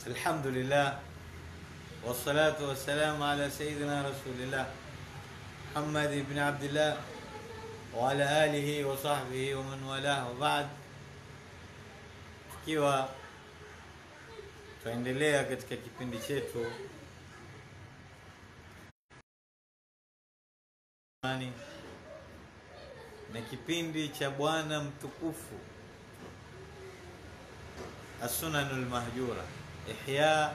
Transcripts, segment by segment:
الحمد لله والصلاة والسلام على سيدنا رسول الله محمد بن عبد الله وعلى آله وصحبه ومن والاه وبعد. Tukiwa tuendelea katika kipindi chetu na kipindi cha bwana mtukufu As-Sunanul Mahjura, Ihya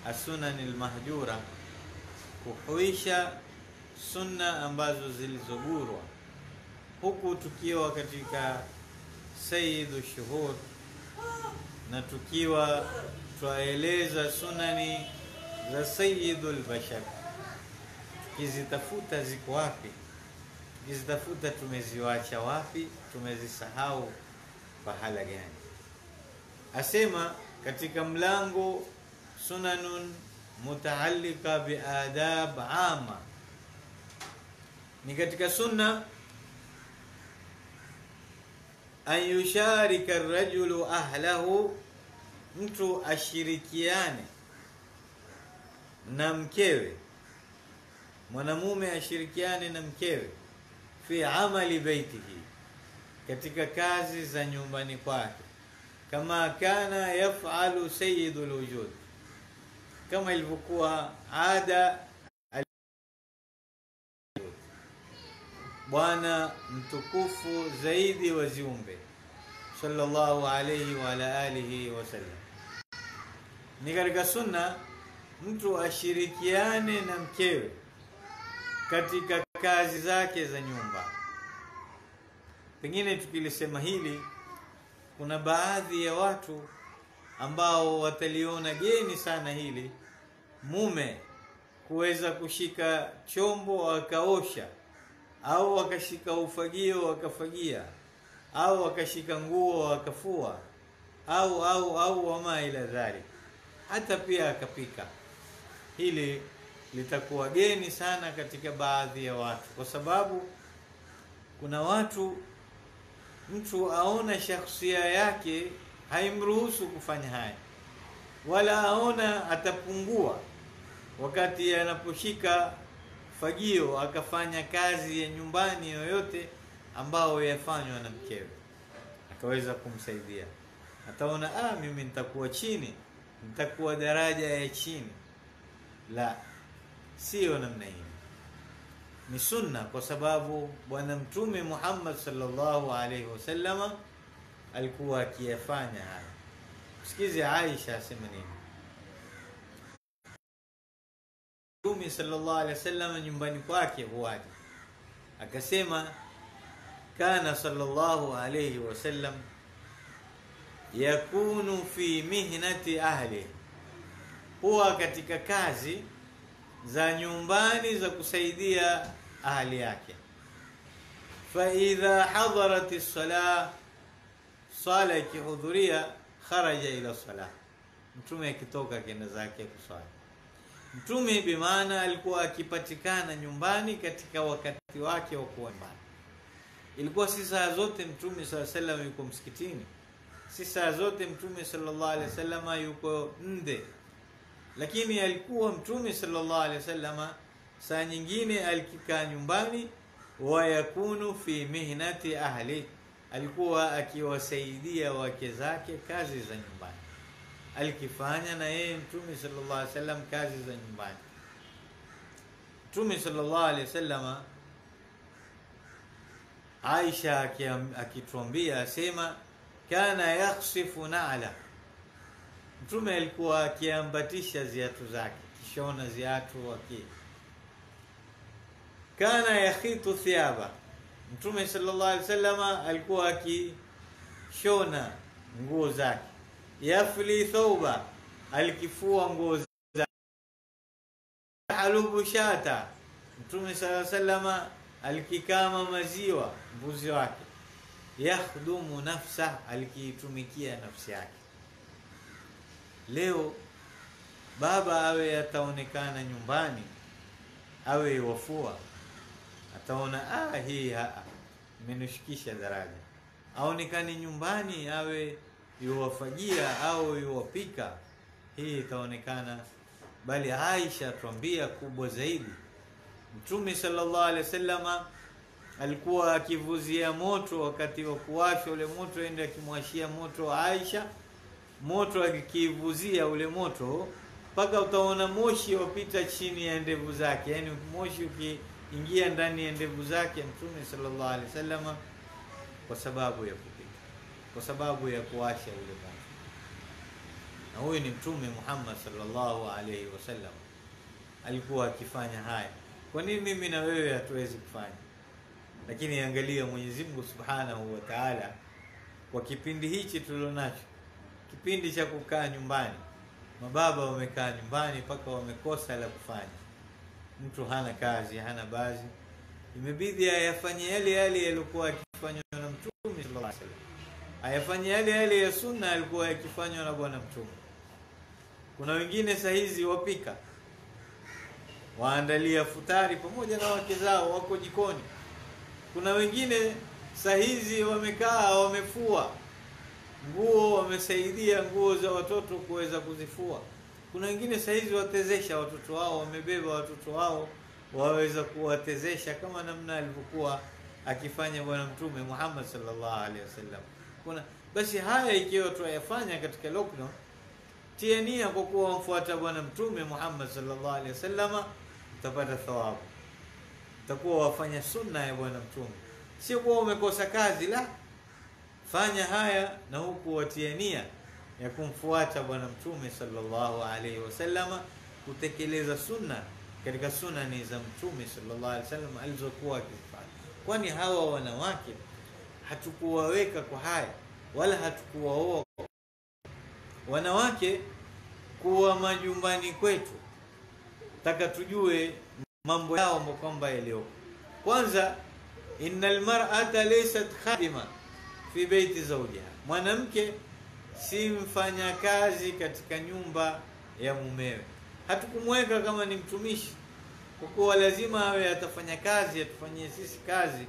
As-Sunanil Mahjura, kuhuisha sunna ambazo zilizogurwa, huku tukiwa katika Sayyidu Shuhur na tukiwa twaeleza sunani za Sayyidul Bashar, tukizitafuta ziko wapi, tukizitafuta tumeziwacha wapi, tumezisahau pahala gani. Asema katika mlango sunanun mutaallika biadab ama, ni katika sunna an yusharika ar-rajulu ahlahu, mtu ashirikiane na mkewe, mwanamume ashirikiane na mkewe fi amali baitihi, katika kazi za nyumbani kwake, kama kana yaf'alu sayyidul wujud, kama ilivyokuwa ada bwana mtukufu zaidi wa ziumbe sallallahu alayhi wa ala alihi wasallam. Ni katika sunna mtu ashirikiane na mkewe katika kazi zake za nyumba. Pengine tukilisema hili, kuna baadhi ya watu ambao wataliona geni sana hili, mume kuweza kushika chombo akaosha, au akashika ufagio akafagia, au akashika nguo akafua, au wama ila dhalik, hata pia akapika. Hili litakuwa geni sana katika baadhi ya watu, kwa sababu kuna watu mtu aona shakhsia yake haimruhusu kufanya haya, wala aona atapungua wakati anaposhika fagio akafanya kazi ya nyumbani yoyote ambao yafanywa na mkewe, akaweza kumsaidia. Ataona mimi nitakuwa chini, nitakuwa daraja ya chini. La, sio namna hii. Ni sunna, kwa sababu bwana mtume Muhammad sallallahu alaihi wasallam alikuwa akiyafanya haya. Sikizi Aisha asema nini. Mtume sallallahu alaihi wasallam nyumbani kwake huwaje, akasema kana sallallahu alaihi wasallam yakunu fi mihnati ahli, huwa katika kazi za nyumbani za kusaidia ahli yake. Fa idha hadarati as-salah, sala ikihudhuria, kharaja ila salah, mtume akitoka kenda zake kusali. Mtume bimaana alikuwa akipatikana nyumbani katika wakati wake wa kuwa nyumbani. Ilikuwa si saa zote mtume sallallahu alaihi wasallam yuko msikitini, si saa zote mtume sallallahu alaihi wasallam yuko nje, lakini alikuwa mtume sallallahu alaihi wasallam saa nyingine alikikaa nyumbani, wa yakunu fi mihnati ahli, alikuwa akiwasaidia wake zake kazi za nyumbani. Alikifanya na yeye mtume sallallahu alaihi wasallam kazi za nyumbani. Mtume sallallahu alaihi wasallam, Aisha akituambia, asema kana yakhsifu na'la, mtume alikuwa akiambatisha ziatu zake, kishona ziatu wake. Kana yakhitu thiyaba, mtume sallallahu alaihi wasallam alikuwa akishona nguo zake. Yafli thawba, alikifua nguo zake. Halubu shata, mtume sallallahu alaihi wasallam alikikama maziwa mbuzi wake. Yakhdumu nafsa, alikitumikia nafsi yake. Leo baba awe ataonekana nyumbani, awe wafua, ataona hii imenushikisha daraja. Aonekane nyumbani awe yuwafagia au yuwapika, hii itaonekana, bali Aisha tuambia kubwa zaidi. Mtume sallallahu alaihi wasallama alikuwa akivuzia moto wakati wa kuwasha ule moto, ende akimwashia moto Aisha, moto akivuzia ule moto mpaka utaona moshi wapita chini ya ndevu zake, yani moshi ukiingia ndani ya ndevu zake Mtume sallallahu alaihi wasallama, kwa sababu ya kupika, kwa sababu ya kuwasha ule moto. Na huyu ni Mtume Muhammad sallallahu alaihi wasallam alikuwa akifanya haya. Kwa nini mimi na wewe hatuwezi kufanya? Lakini angalia Mwenyezi Mungu Subhanahu wa Ta'ala, kwa kipindi hichi tulionacho, kipindi cha kukaa nyumbani, mababa wamekaa nyumbani mpaka wamekosa la kufanya. Mtu hana kazi, hana bazi, imebidi ayafanye yale yale yalikuwa yakifanywa na Mtume sallallahu alaihi wasallam, ayafanye yale yale ya sunna alikuwa yakifanywa na bwana Mtume. Kuna wengine saa hizi wapika, waandalia futari pamoja na wake zao, wako jikoni. Kuna wengine saa hizi wamekaa wamefua nguo, wamesaidia nguo za watoto kuweza kuzifua. Kuna wengine saa hizi watezesha watoto wao, wamebeba watoto wao waweza kuwatezesha kama namna alivyokuwa akifanya bwana Mtume Muhammad sallallahu alaihi wasallam. Kuna basi haya ikiwa tuyafanya katika lockdown, tia nia kwa kuwa mfuata bwana Mtume Muhammad sallallahu alaihi wasallam, utapata thawabu. Utakuwa wafanya sunna ya bwana Mtume, sio kuwa umekosa kazi, la, fanya haya na huku watia nia ya kumfuata bwana Mtume sallallahu alaihi wasallam, kutekeleza sunna katika sunani za Mtume sallallahu alaihi wasallam alizokuwa akifanya. Kwani hawa wanawake hatukuwaweka kwa haya, wala hatukuwaoa wanawake kuwa majumbani kwetu. Taka tujue mambo yao kwamba yalio. Kwanza, innal mar'ata laysat khadima fi baiti zawjiha, mwanamke si mfanya kazi katika nyumba ya mumewe. Hatukumweka kama ni mtumishi kwa kuwa lazima awe atafanya kazi, atufanyie sisi kazi,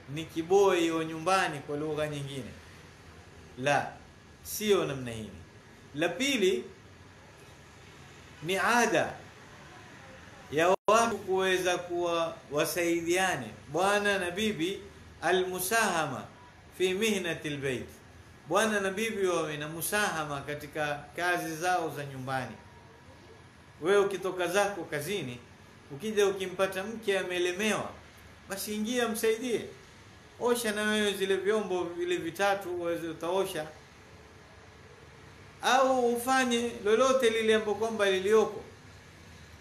ni kiboi wa nyumbani kwa lugha nyingine. La, sio namna hii. La pili, ni ada ya watu kuweza kuwa wasaidiane, bwana na bibi, almusahama fi mihnati albayt. Bwana na bibi wawe na musahama katika kazi zao za nyumbani. Wewe ukitoka zako kazini, ukija ukimpata mke amelemewa, basi ingia msaidie. Osha na wewe zile vyombo vile vitatu uweze utaosha, au ufanye lolote lile ambapo kwamba lilioko,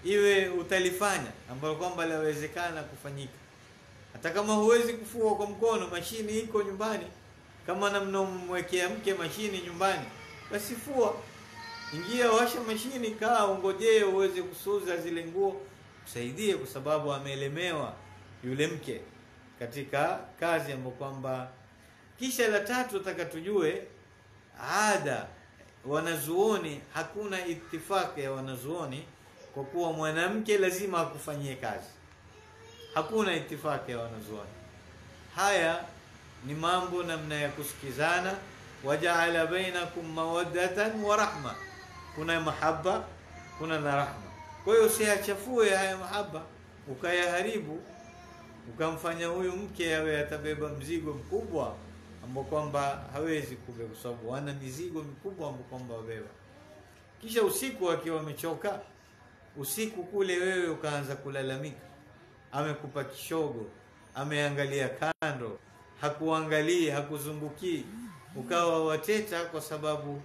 iwe utalifanya ambapo kwamba lawezekana kufanyika. Hata kama huwezi kufua kwa mkono, mashini iko nyumbani. Kama namnomwekea mke mashini nyumbani, basi fua, ingia washa mashini, kaa ungojee uweze kusuza zile nguo, usaidie, kwa sababu ameelemewa yule mke katika kazi ambapo kwamba. Kisha la tatu, nataka tujue ada wanazuoni, hakuna itifaki ya wanazuoni kwa kuwa mwanamke lazima akufanyie kazi. Hakuna itifaki ya wanazuoni. Haya ni mambo namna ya kusikizana. Waja'ala bainakum mawaddatan wa rahma, kuna mahaba, kuna na rahma. Kwa hiyo usiachafue haya mahaba ukayaharibu, ukamfanya huyu mke awe atabeba mzigo mkubwa ambao kwamba hawezi kubeba, kwa sababu wana mizigo mikubwa ambao kwamba wabeba. Kisha usiku akiwa amechoka, usiku kule wewe ukaanza kulalamika, amekupa kishogo, ameangalia kando, hakuangalia, hakuzunguki, ukawa wateta kwa sababu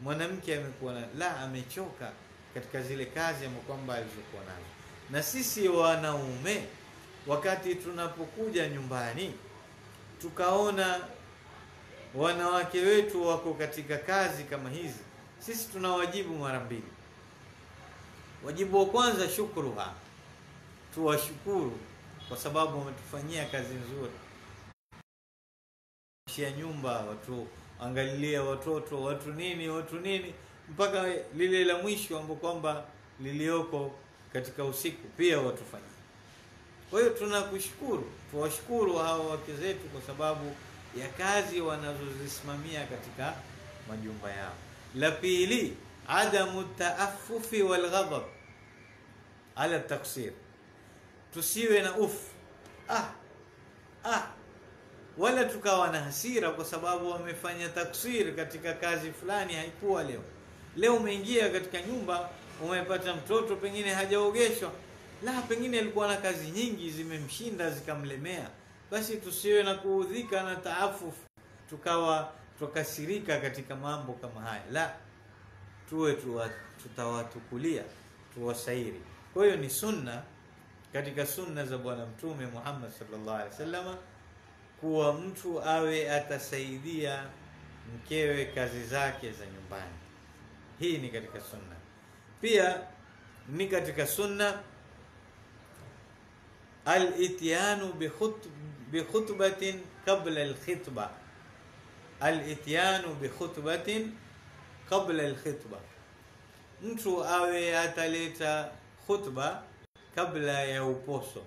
mwanamke amekuwa la amechoka katika zile kazi ambazo kwamba alizokuwa nazo. Na sisi wanaume, wakati tunapokuja nyumbani tukaona wanawake wetu wako katika kazi kama hizi, sisi tuna wajibu mara mbili. Wajibu wa kwanza, shukruha, tuwashukuru kwa sababu wametufanyia kazi nzuri. Shia nyumba, watu angalilia watoto, watu nini, mpaka lile la mwisho ambapo kwamba lilioko katika usiku pia watufanyia. Kwa hiyo tunakushukuru, tuwashukuru hawa wake zetu kwa sababu ya kazi wanazozisimamia katika majumba yao. La pili adamu taaffufi wal ghadab ala taksir, tusiwe na wala tukawa na hasira kwa sababu wamefanya taksir katika kazi fulani, haikuwa leo umeingia katika nyumba umepata mtoto pengine hajaogeshwa, pengine alikuwa na kazi nyingi zimemshinda zikamlemea, basi tusiwe na kuudhika na taafuf tukawa tukasirika katika mambo kama haya, tuwe tutawatukulia, tuwasairi. Kwa hiyo ni sunna katika sunna za bwana mtume Muhammad sallallahu alaihi wasallam kuwa mtu awe atasaidia mkewe kazi zake za nyumbani. Hii ni katika sunna. Pia ni katika sunna al-ityanu bi khutbatin qabla al-khitbah. Al-ityanu bi khutbatin qabla al-khitbah, mtu awe ataleta khutba kabla ya uposo.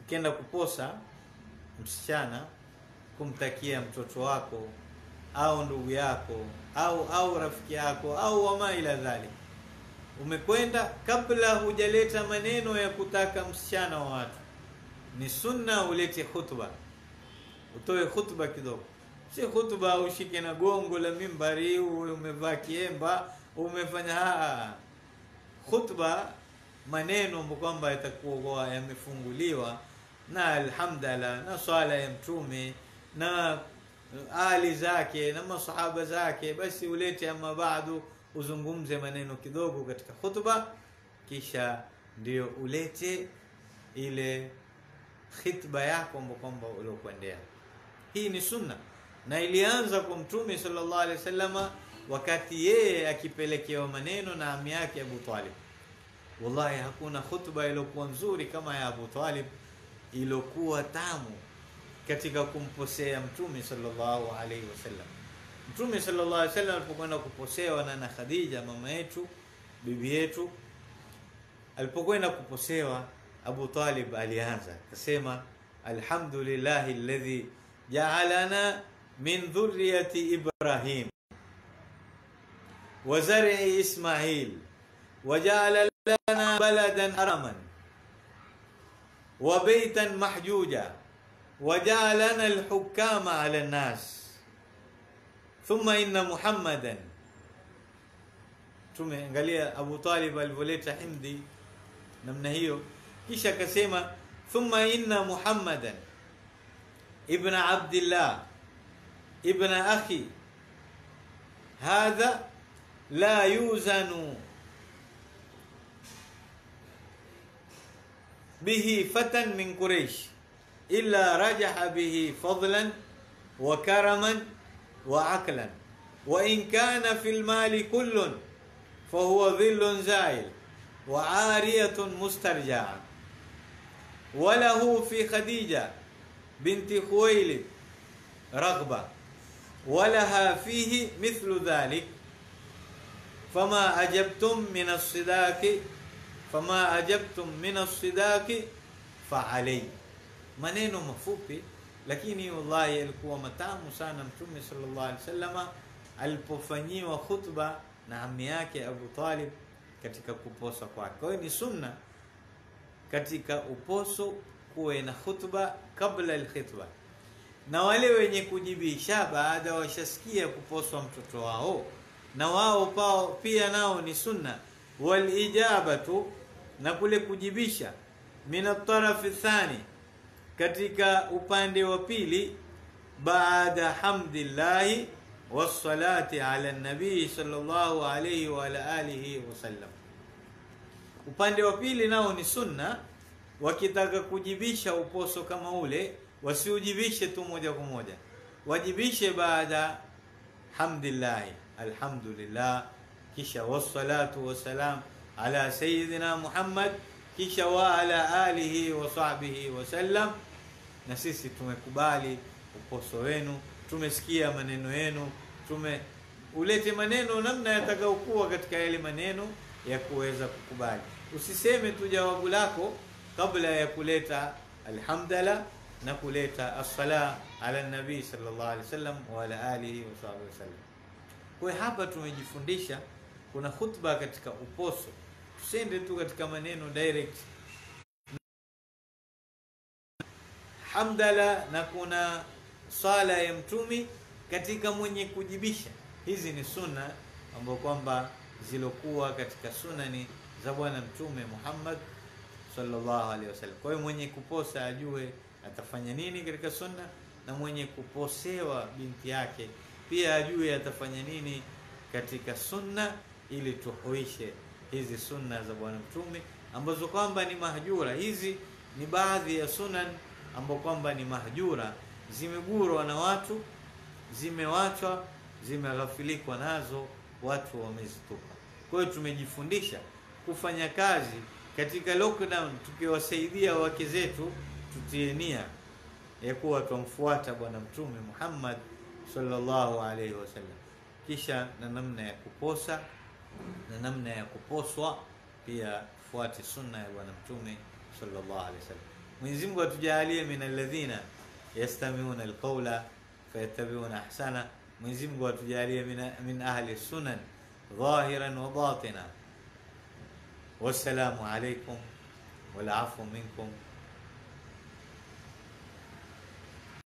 Ukienda kuposa msichana kumtakia mtoto wako au ndugu yako au rafiki yako au wama ila dhalik, umekwenda kabla hujaleta maneno ya kutaka msichana wa watu, ni sunna ulete khutba, utoe khutba kidogo. Si khutba ushike na gongo la mimbari umevaa kiemba umefanya khutba, maneno kwamba yatakuwa yamefunguliwa na alhamdulillah na swala ya mtume na ali zake na masahaba zake, basi ulete ama baadu uzungumze maneno kidogo katika khutba, kisha ndio ulete ile khitba yako kwamba uliokwendea. Hii ni sunna na ilianza kwa mtume sallallahu alaihi wasallam wakati yeye akipelekewa maneno na ami yake Abu Talib. Wallahi hakuna khutba iliyokuwa nzuri kama ya Abu Talib, iliyokuwa tamu katika kumposea mtume sallallahu alaihi wasallam. Mtume sallallahu alaihi wasallam alipokwenda kuposewa na Khadija mama yetu, bibi yetu, alipokwenda kuposewa, Abu Talib alianza akasema, alhamdulillahi alladhi ja'alana min dhurriyyati Ibrahim wa zar'i Ismail wa ja'ala lana baladan haraman wa baytan mahjuja wa ja'alana al-hukama 'ala an-nas thumma inna Muhammadan. Tumeangalia Abu Talib alivoleta himdi namna hiyo, kisha akasema thumma inna Muhammadan ibn Abdillah ibn akhi hadha la yuzanu bihi fatan min Quraysh illa rajaha bihi fadlan wa karaman wa aqlan wa in kana fil mali kullun fa huwa dhillun zail wa ariyatun mustarja'a wa lahu fi Khadija binti Khuwailid raghba wa laha fihi mithlu dhalik fama ajabtum min as-sidaqi fa alayhi. Maneno mafupi lakini wallahi yalikuwa matamu sana. Mtume sallallahu alaihi wasallam alipofanyiwa khutba na ammi yake Abu Talib katika kuposa kwake. Kwa hiyo ni sunna katika uposo kuwe na khutba kabla al-khitba, na wale wenye kujibisha baada washasikia kuposwa mtoto wao, na wao pia nao ni sunna. Wal ijabatu, na kule kujibisha, min at-taraf thani, katika upande wa pili, baada hamdillahi wassalati ala nabii sallallahu alayhi wa ala alihi wasallam. Upande wa pili nao ni sunna. Wakitaka kujibisha uposo kama ule, wasiujibishe tu moja kwa moja, wajibishe baada hamdillahi, alhamdulillah, kisha wassalatu wassalam ala sayyidina Muhammad, kisha wa ala alihi wa sahbihi wasallam. Na sisi tumekubali uposo wenu, tumesikia maneno yenu, ulete maneno namna yatakayokuwa katika yale maneno ya kuweza kukubali. Usiseme tu jawabu lako kabla ya kuleta alhamdulillah na kuleta as-sala ala nabii sallallahu alaihi wasallam wa ala alihi wa sahbihi wasallam. Kwa hapa tumejifundisha kuna khutba katika uposo, tusende tu katika maneno direct hamdala, na kuna sala ya mtumi katika mwenye kujibisha. Hizi ni sunna ambapo kwamba zilokuwa katika sunani za bwana mtume Muhammad sallallahu alaihi wasallam. Kwa hiyo mwenye kuposa ajue atafanya nini katika sunna, na mwenye kuposewa binti yake pia ajue atafanya nini katika sunna, ili tuhuishe hizi sunna za bwana mtume ambazo kwamba ni mahjura. Hizi ni baadhi ya sunan ambapo kwamba ni mahjura, zimegurwa na watu, zimewachwa, zimeghafilikwa nazo, watu wamezitupa. Kwa hiyo tumejifundisha kufanya kazi katika lockdown, tukiwasaidia wake zetu, tutie nia ya kuwa tumfuata bwana mtume Muhammad sallallahu alaihi wasallam, kisha na namna ya kuposa na namna ya kuposwa pia tufuate sunna ya bwana mtume sallallahu alaihi wasallam. Mwenyezi Mungu atujalie min alladhina yastami'una alqawla fayattabi'una ahsana. Mwenyezi Mungu atujalie min ahli sunan dhahiran wa batina. Wassalamu alaykum wal afu minkum.